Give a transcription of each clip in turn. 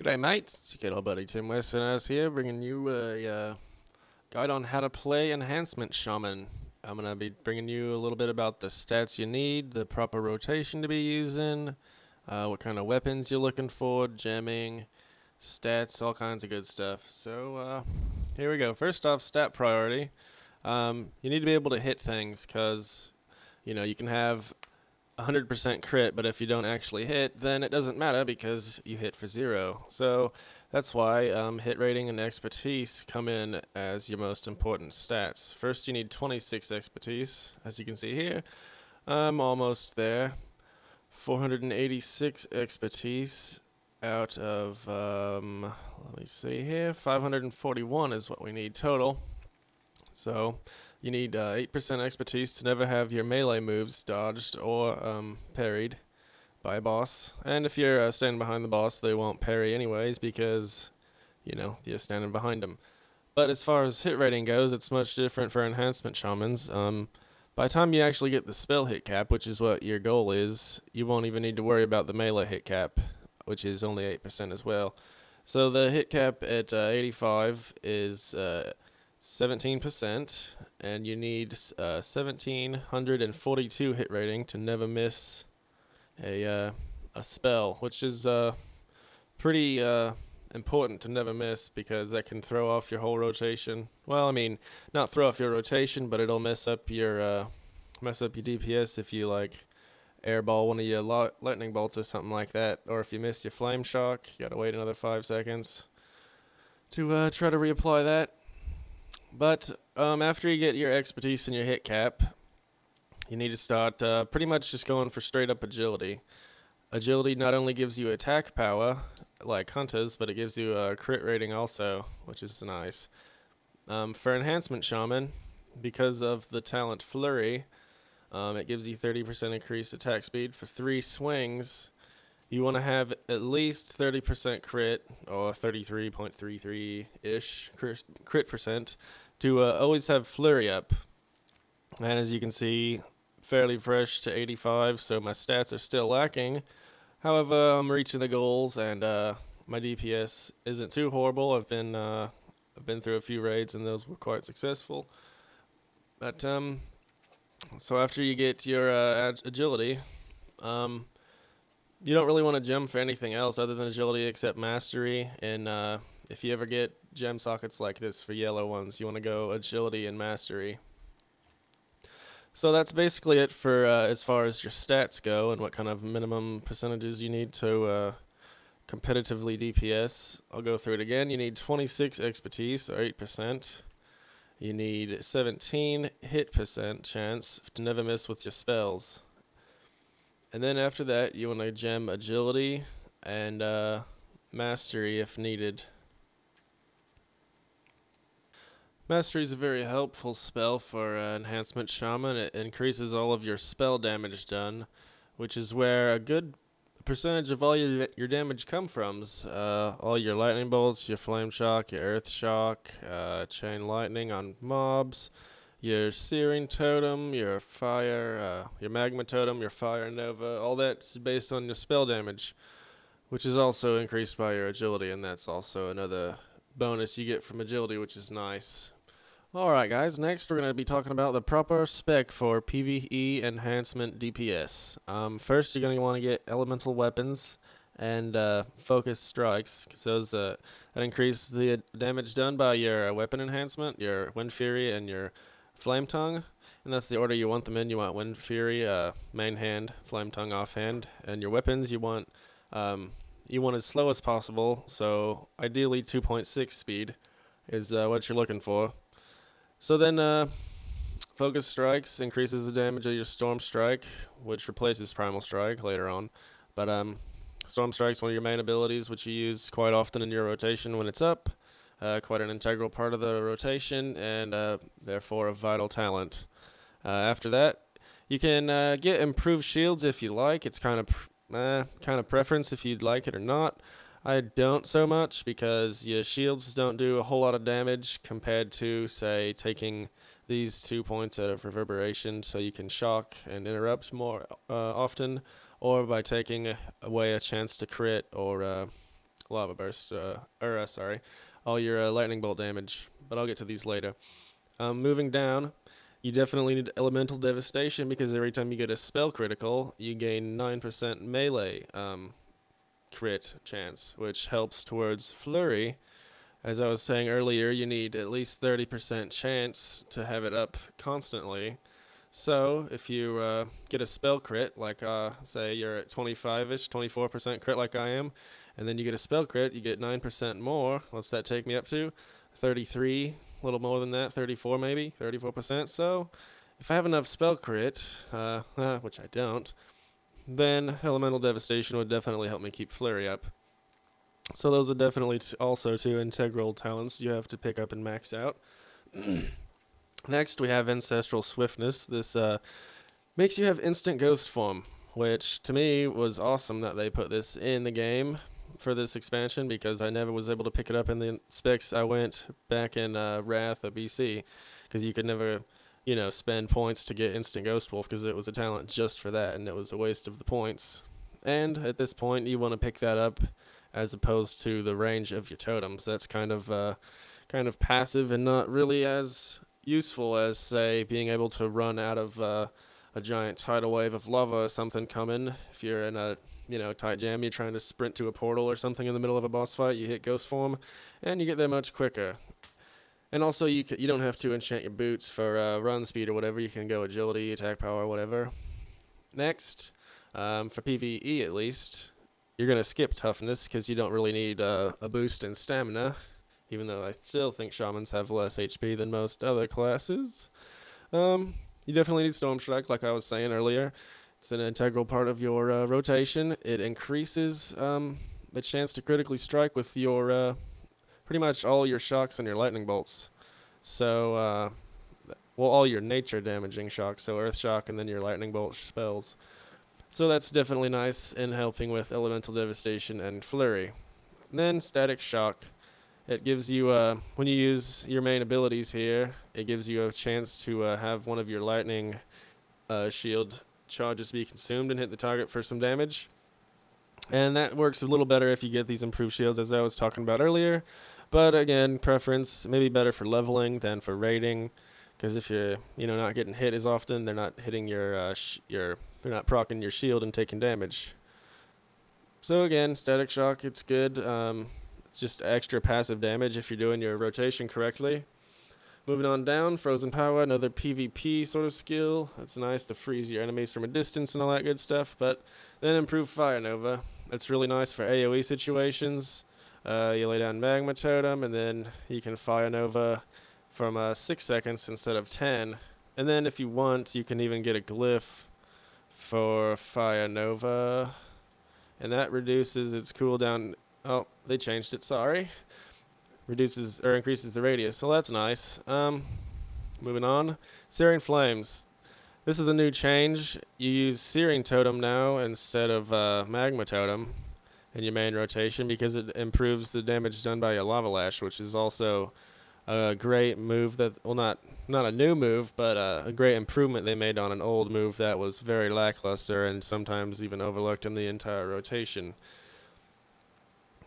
G'day mates, it's your good old buddy Tim Westerners here, bringing you a guide on how to play Enhancement Shaman. I'm going to be bringing you a little bit about the stats you need, the proper rotation to be using, what kind of weapons you're looking for, gemming, stats, all kinds of good stuff. So here we go. First off, stat priority. You need to be able to hit things because, you can have 100% crit, but if you don't actually hit, then it doesn't matter because you hit for 0. So that's why hit rating and expertise come in as your most important stats. First, you need 26 expertise, as you can see here. I'm almost there. 486 expertise out of, let me see here, 541 is what we need total. So you need 8% expertise to never have your melee moves dodged or parried by a boss. And if you're standing behind the boss, they won't parry anyways because, you're standing behind them. But as far as hit rating goes, it's much different for Enhancement Shamans. By the time you actually get the spell hit cap, which is what your goal is, you won't even need to worry about the melee hit cap, which is only 8% as well. So the hit cap at 85 is 17%, and you need 1742 hit rating to never miss a spell, which is pretty important to never miss because that can throw off your whole rotation. Well, I mean, not throw off your rotation, but it'll mess up your DPS if you like airball one of your lightning bolts or something like that, or if you miss your flame shock, you gotta wait another 5 seconds to try to reapply that. But after you get your expertise and your hit cap, you need to start pretty much just going for straight up agility. Agility not only gives you attack power, like hunters, but it gives you a crit rating also, which is nice. For Enhancement Shaman, because of the talent Flurry, it gives you 30% increased attack speed for 3 swings. You want to have at least 30% crit, or 33.33-ish crit percent, to always have Flurry up. And as you can see, fairly fresh to 85, so my stats are still lacking. However, I'm reaching the goals, and my DPS isn't too horrible. I've been through a few raids, and those were quite successful. But so after you get your agility, you don't really want to gem for anything else other than agility except mastery. And if you ever get gem sockets like this for yellow ones, you want to go agility and mastery. So that's basically it for as far as your stats go and what kind of minimum percentages you need to competitively DPS. I'll go through it again. You need 26 expertise, or 8%. You need 17 hit percent chance to never miss with your spells. And then after that, you want to gem agility and mastery if needed. Mastery is a very helpful spell for Enhancement Shaman. It increases all of your spell damage done, which is where a good percentage of all your damage come from. All your lightning bolts, your flame shock, your earth shock, chain lightning on mobs, your searing totem, your fire, your magma totem, your fire nova, all that's based on your spell damage, which is also increased by your agility, and that's also another bonus you get from agility, which is nice. Alright guys, next we're going to be talking about the proper spec for PvE Enhancement DPS. First you're going to want to get elemental weapons and focus strikes, because those that increase the damage done by your weapon enhancement, your Wind Fury and your Flame Tongue, and that's the order you want them in. You want Wind Fury, main hand, Flame Tongue offhand, and your weapons you want as slow as possible, so ideally 2.6 speed is what you're looking for. So then Focus Strikes increases the damage of your Storm Strike, which replaces Primal Strike later on. But Storm Strike's one of your main abilities, which you use quite often in your rotation when it's up. Quite an integral part of the rotation, and therefore a vital talent. After that, you can get improved shields if you like. It's kind of preference if you'd like it or not. I don't so much because your shields don't do a whole lot of damage compared to, say, taking these 2 points out of reverberation so you can shock and interrupt more often, or by taking away a chance to crit or lava burst, sorry, all your lightning bolt damage. But I'll get to these later. Moving down, you definitely need elemental devastation because every time you get a spell critical, you gain 9% melee crit chance, which helps towards flurry. As I was saying earlier, you need at least 30% chance to have it up constantly. So if you get a spell crit, like say you're at 25-ish, 24% crit like I am, and then you get a spell crit, you get 9% more. What's that take me up to? 33, a little more than that, 34 maybe, 34%. So if I have enough spell crit, which I don't, then Elemental Devastation would definitely help me keep Flurry up. So those are definitely also two integral talents you have to pick up and max out. Next, we have Ancestral Swiftness. This makes you have instant ghost form, which to me was awesome that they put this in the game for this expansion because I never was able to pick it up in the specs I went back in Wrath of BC because you could never, spend points to get instant Ghost Wolf because it was a talent just for that and it was a waste of the points. And at this point, you want to pick that up as opposed to the range of your totems. That's kind of passive and not really as useful as, say, being able to run out of a giant tidal wave of lava or something coming. If you're in a tight jam, you're trying to sprint to a portal or something in the middle of a boss fight, you hit Ghost Form, and you get there much quicker. And also, you don't have to enchant your boots for run speed or whatever. You can go agility, attack power, whatever. Next, for PvE at least, you're going to skip toughness because you don't really need a boost in stamina, even though I still think shamans have less HP than most other classes. You definitely need Storm Strike, like I was saying earlier. It's an integral part of your rotation. It increases the chance to critically strike with your pretty much all your shocks and your lightning bolts. So, all your nature damaging shocks, so Earth Shock and then your lightning bolt spells. So that's definitely nice in helping with Elemental Devastation and Flurry. And then Static Shock. It gives you, when you use your main abilities here, it gives you a chance to have one of your lightning shield charges be consumed and hit the target for some damage. And that works a little better if you get these improved shields, as I was talking about earlier. But again, preference, maybe better for leveling than for raiding. Because if you're, not getting hit as often, they're not hitting they're not proccing your shield and taking damage. So again, Static Shock, it's good. It's just extra passive damage if you're doing your rotation correctly. Moving on down, Frozen Power, another PvP sort of skill. It's nice to freeze your enemies from a distance and all that good stuff. But then Improved Fire Nova. It's really nice for AoE situations. You lay down Magma Totem, and then you can Fire Nova from 6 seconds instead of 10. And then if you want, you can even get a glyph for Fire Nova. And that reduces its cooldown. Oh, they changed it, sorry. Reduces or increases the radius, so that's nice. Moving on. Searing Flames. This is a new change. You use Searing Totem now instead of Magma Totem in your main rotation because it improves the damage done by your Lava Lash, which is also a great move that, well, not a new move, but a great improvement they made on an old move that was very lackluster and sometimes even overlooked in the entire rotation.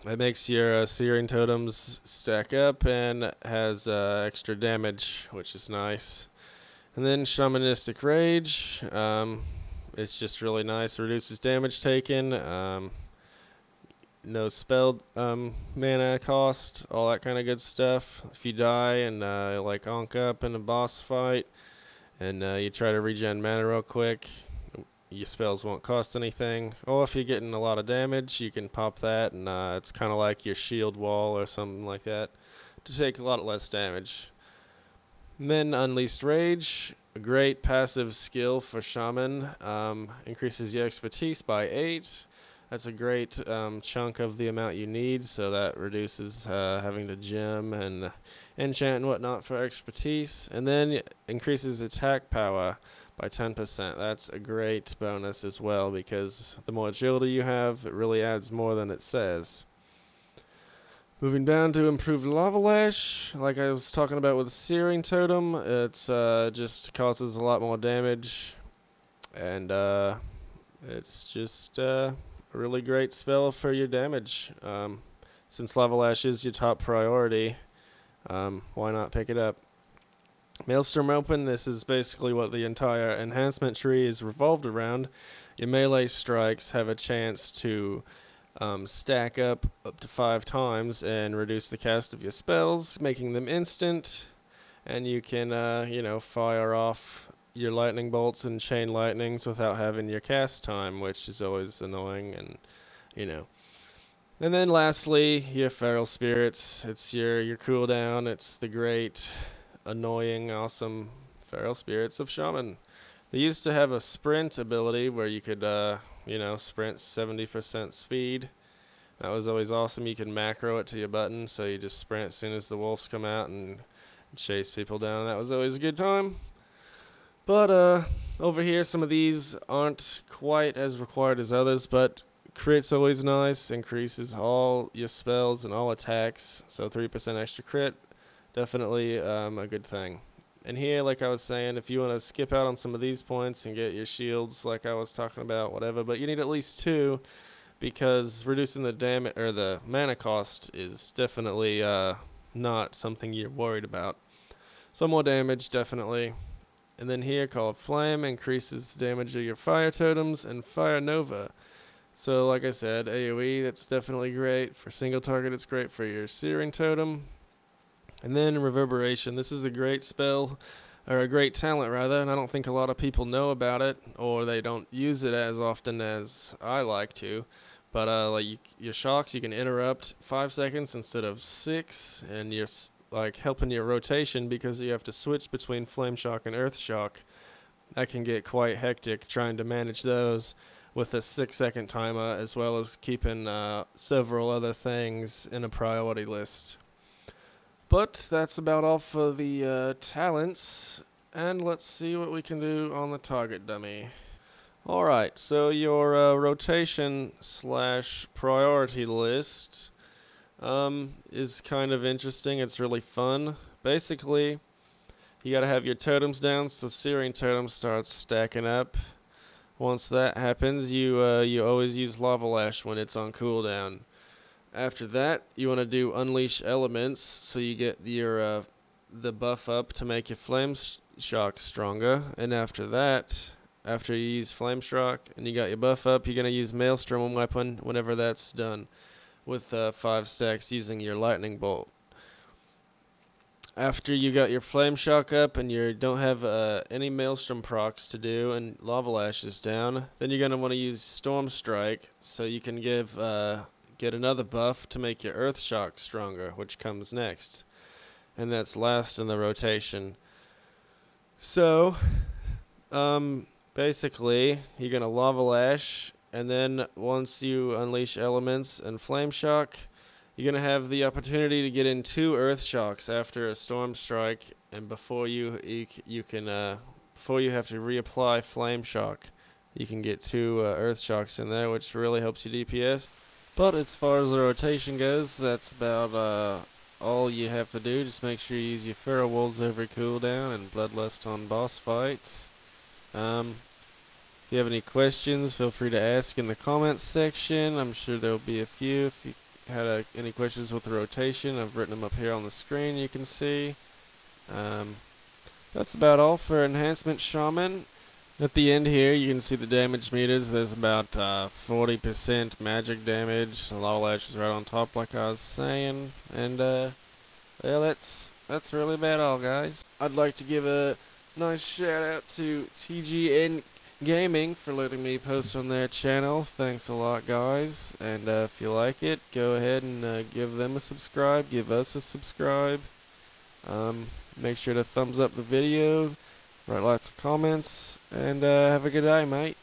It makes your Searing Totems stack up and has extra damage, which is nice. And then Shamanistic Rage. It's just really nice. Reduces damage taken. No spell mana cost. All that kind of good stuff. If you die and like onk up in a boss fight and you try to regen mana real quick, your spells won't cost anything. Or if you're getting a lot of damage, you can pop that, and it's kind of like your shield wall or something like that to take a lot less damage. And then Unleashed Rage, a great passive skill for Shaman. Increases your expertise by 8. That's a great chunk of the amount you need, so that reduces having to gem and enchant and whatnot for expertise. And then increases attack power by 10%. That's a great bonus as well because the more agility you have, it really adds more than it says. Moving down to Improved Lava Lash, like I was talking about with Searing Totem, it's just causes a lot more damage, and it's just a really great spell for your damage. since Lava Lash is your top priority, why not pick it up? Maelstrom Open, this is basically what the entire enhancement tree is revolved around. Your melee strikes have a chance to stack up to 5 times and reduce the cast of your spells, making them instant, and you can, fire off your lightning bolts and chain lightnings without having your cast time, which is always annoying, and, And then lastly, your feral spirits. It's your cooldown. It's the great, annoying, awesome feral spirits of Shaman. They used to have a sprint ability where you could, sprint 70% speed. That was always awesome. You could macro it to your button, so you just sprint as soon as the wolves come out and chase people down. That was always a good time. But over here, some of these aren't quite as required as others, but crit's always nice. Increases all your spells and all attacks, so 3% extra crit. Definitely a good thing. And here, like I was saying, if you want to skip out on some of these points and get your shields like I was talking about, whatever, but you need at least 2, because reducing the damage or the mana cost is definitely not something you're worried about. Some more damage, definitely. And then here, called Flame, increases the damage of your fire totems and Fire Nova. So like I said, AoE, that's definitely great. For single target, it's great for your Searing Totem. And then Reverberation. This is a great spell, or a great talent rather, and I don't think a lot of people know about it, or they don't use it as often as I like to. But your shocks, you can interrupt 5 seconds instead of 6, and you're helping your rotation because you have to switch between Flame Shock and Earth Shock. That can get quite hectic trying to manage those with a 6-second timer, as well as keeping several other things in a priority list. But that's about all for the talents, and let's see what we can do on the target dummy. Alright, so your rotation / priority list is kind of interesting. It's really fun. Basically, you gotta have your totems down so Searing Totem starts stacking up. Once that happens, you always use Lava Lash when it's on cooldown. After that, you want to do Unleash Elements so you get your the buff up to make your Flame Shock stronger. And after that, after you use Flame Shock and you got your buff up, you're going to use Maelstrom Weapon whenever that's done, with 5 stacks using your Lightning Bolt. After you got your Flame Shock up and you don't have any Maelstrom procs to do and Lava Lash is down, then you're going to want to use Storm Strike so you can get another buff to make your Earth Shock stronger, which comes next. And that's last in the rotation. So, basically, you're going to Lava Lash, and then once you unleash Elements and Flame Shock, you're going to have the opportunity to get in 2 Earth Shocks after a Storm Strike, and before you have to reapply Flame Shock, you can get 2 Earth Shocks in there, which really helps you DPS. But as far as the rotation goes, that's about all you have to do. Just make sure you use your Feral Wolves every cooldown and Bloodlust on boss fights. If you have any questions, feel free to ask in the comments section. I'm sure there will be a few. If you had any questions with the rotation, I've written them up here on the screen, you can see. That's about all for Enhancement Shaman. At the end here, you can see the damage meters. There's about 40% magic damage. The Lava Lash is right on top, like I was saying. And, yeah, that's really about all, guys. I'd like to give a nice shout out to TGN Gaming for letting me post on their channel. Thanks a lot, guys. And if you like it, go ahead and give them a subscribe. Give us a subscribe. Make sure to thumbs up the video. Write lots of comments, and have a good day, mate.